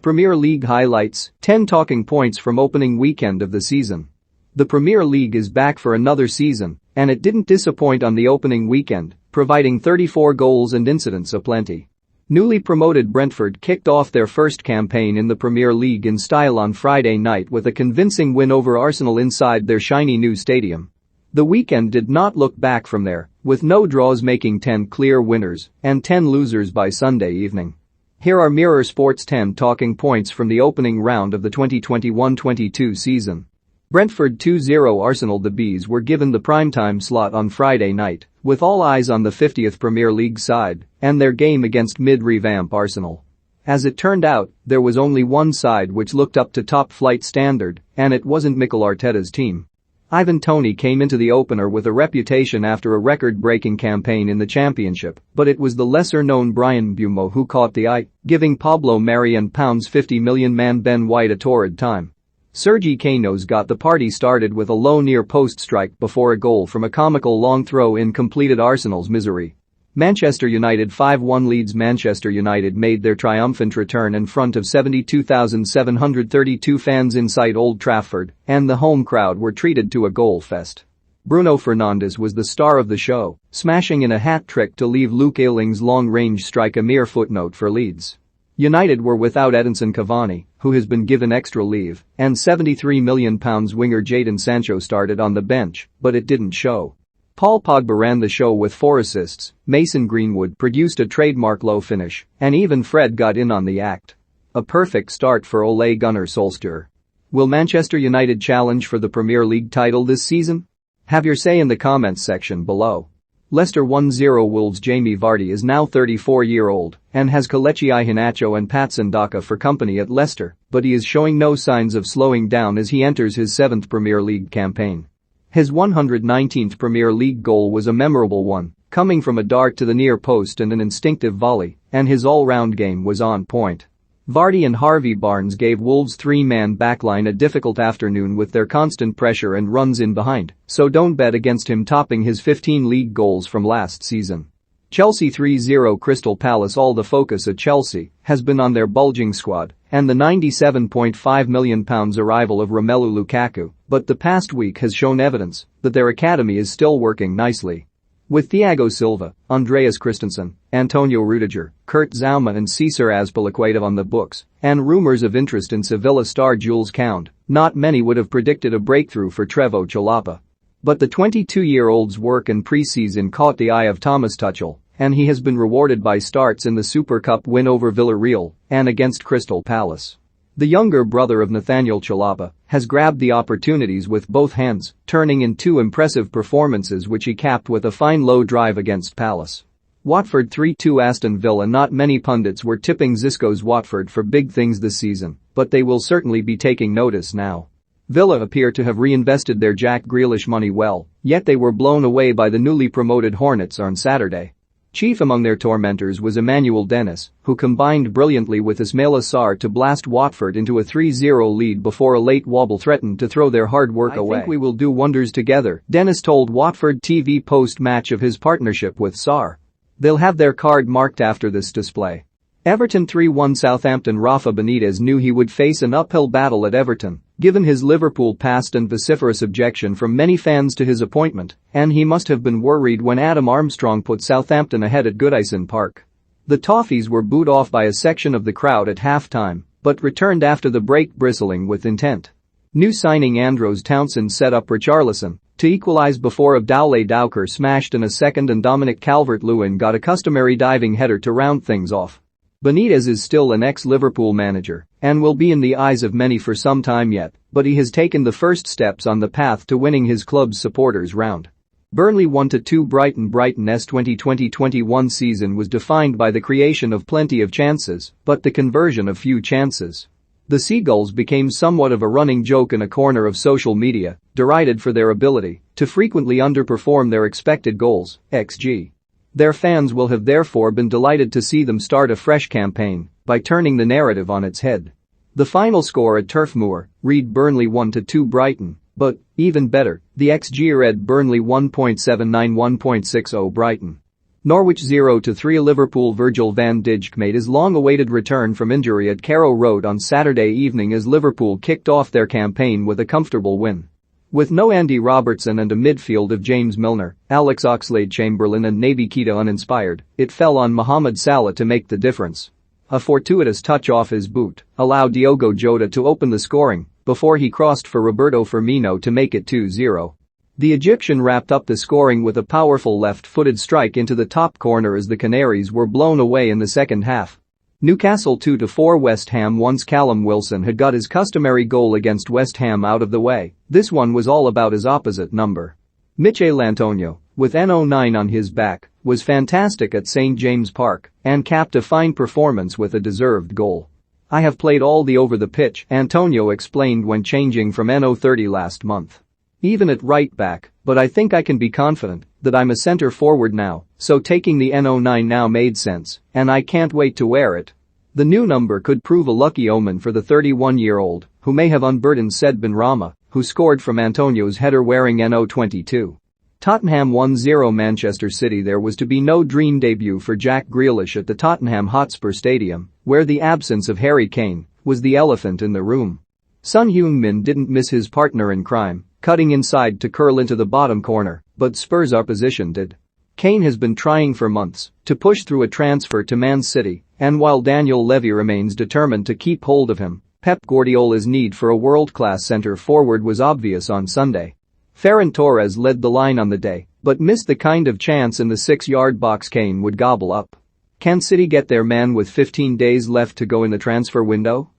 Premier League highlights, 10 talking points from opening weekend of the season. The Premier League is back for another season, and it didn't disappoint on the opening weekend, providing 34 goals and incidents aplenty. Newly promoted Brentford kicked off their first campaign in the Premier League in style on Friday night with a convincing win over Arsenal inside their shiny new stadium. The weekend did not look back from there, with no draws making 10 clear winners and 10 losers by Sunday evening. Here are Mirror Sports' 10 talking points from the opening round of the 2021-22 season. Brentford 2-0 Arsenal. The Bees were given the primetime slot on Friday night, with all eyes on the 50th Premier League side and their game against mid-revamp Arsenal. As it turned out, there was only one side which looked up to top-flight standard, and it wasn't Mikel Arteta's team. Ivan Toney came into the opener with a reputation after a record-breaking campaign in the Championship, but it was the lesser-known Bryan Mbeumo who caught the eye, giving Pablo Mari and £50 million man Ben White a torrid time. Sergi Canos got the party started with a low near-post strike before a goal from a comical long throw-in completed Arsenal's misery. Manchester United 5-1 leads. Manchester United made their triumphant return in front of 72,732 fans inside Old Trafford, and the home crowd were treated to a goal fest. Bruno Fernandes was the star of the show, smashing in a hat-trick to leave Luke Ayling's long-range strike a mere footnote for Leeds. United were without Edinson Cavani, who has been given extra leave, and £73 million winger Jadon Sancho started on the bench, but it didn't show. Paul Pogba ran the show with 4 assists, Mason Greenwood produced a trademark low finish, and even Fred got in on the act. A perfect start for Ole Gunnar Solskjaer. Will Manchester United challenge for the Premier League title this season? Have your say in the comments section below. Leicester 1-0 Wolves. Jamie Vardy is now 34-year-old and has Kelechi Iheanacho and Patson Daka for company at Leicester, but he is showing no signs of slowing down as he enters his 7th Premier League campaign. His 119th Premier League goal was a memorable one, coming from a dart to the near post and an instinctive volley, and his all-round game was on point. Vardy and Harvey Barnes gave Wolves' 3-man backline a difficult afternoon with their constant pressure and runs in behind, so don't bet against him topping his 15 league goals from last season. Chelsea 3-0 Crystal Palace. All the focus at Chelsea has been on their bulging squad and the £97.5 million arrival of Romelu Lukaku, but the past week has shown evidence that their academy is still working nicely. With Thiago Silva, Andreas Christensen, Antonio Rudiger, Kurt Zouma and Cesar Azpilicueta on the books, and rumors of interest in Sevilla star Jules Kounde, not many would have predicted a breakthrough for Trevoh Chalobah. But the 22-year-old's work in pre-season caught the eye of Thomas Tuchel, and he has been rewarded by starts in the Super Cup win over Villarreal and against Crystal Palace. The younger brother of Nathaniel Chalobah has grabbed the opportunities with both hands, turning in 2 impressive performances which he capped with a fine low drive against Palace. Watford 3-2 Aston Villa. Not many pundits were tipping Xisco's Watford for big things this season, but they will certainly be taking notice now. Villa appear to have reinvested their Jack Grealish money well, yet they were blown away by the newly promoted Hornets on Saturday. Chief among their tormentors was Emmanuel Dennis, who combined brilliantly with Ismaila Sarr to blast Watford into a 3-0 lead before a late wobble threatened to throw their hard work away. "I think we will do wonders together," Dennis told Watford TV post-match of his partnership with Sarr. "They'll have their card marked after this display." Everton 3-1 Southampton. Rafa Benitez knew he would face an uphill battle at Everton, given his Liverpool past and vociferous objection from many fans to his appointment, and he must have been worried when Adam Armstrong put Southampton ahead at Goodison Park. The Toffees were booed off by a section of the crowd at half-time, but returned after the break bristling with intent. New signing Andros Townsend set up Richarlison to equalize before Abdoulaye Doucouré smashed in a second and Dominic Calvert-Lewin got a customary diving header to round things off. Benitez is still an ex-Liverpool manager and will be in the eyes of many for some time yet, but he has taken the first steps on the path to winning his club's supporters round. Burnley 1-2 Brighton. Brighton's 2020-21 season was defined by the creation of plenty of chances, but the conversion of few chances. The Seagulls became somewhat of a running joke in a corner of social media, derided for their ability to frequently underperform their expected goals, XG. Their fans will have therefore been delighted to see them start a fresh campaign by turning the narrative on its head. The final score at Turf Moor read Burnley 1-2 Brighton, but, even better, the XG read Burnley 1.79 1.60 Brighton. Norwich 0-3 Liverpool Virgil van Dijk made his long-awaited return from injury at Carrow Road on Saturday evening as Liverpool kicked off their campaign with a comfortable win. With no Andy Robertson and a midfield of James Milner, Alex Oxlade-Chamberlain and Naby Keita uninspired, it fell on Mohamed Salah to make the difference. A fortuitous touch off his boot allowed Diogo Jota to open the scoring before he crossed for Roberto Firmino to make it 2-0. The Egyptian wrapped up the scoring with a powerful left-footed strike into the top corner as the Canaries were blown away in the second half. Newcastle 2-4 West Ham. Once Callum Wilson had got his customary goal against West Ham out of the way, this one was all about his opposite number. Michail Antonio, with N09 on his back, was fantastic at St James Park and capped a fine performance with a deserved goal. "I have played all the over the pitch," Antonio explained when changing from N030 last month. "Even at right back, but I think I can be confident that I'm a centre forward now, so taking the N09 now made sense, and I can't wait to wear it." The new number could prove a lucky omen for the 31-year-old, who may have unburdened Said Benrahma, who scored from Antonio's header wearing N022. Tottenham 1-0 Manchester City. There was to be no dream debut for Jack Grealish at the Tottenham Hotspur Stadium, where the absence of Harry Kane was the elephant in the room. Son Heung-min didn't miss his partner in crime, cutting inside to curl into the bottom corner, but Spurs opposition did. Kane has been trying for months to push through a transfer to Man City, and while Daniel Levy remains determined to keep hold of him, Pep Guardiola's need for a world-class centre-forward was obvious on Sunday. Ferran Torres led the line on the day, but missed the kind of chance in the 6-yard box Kane would gobble up. Can City get their man with 15 days left to go in the transfer window?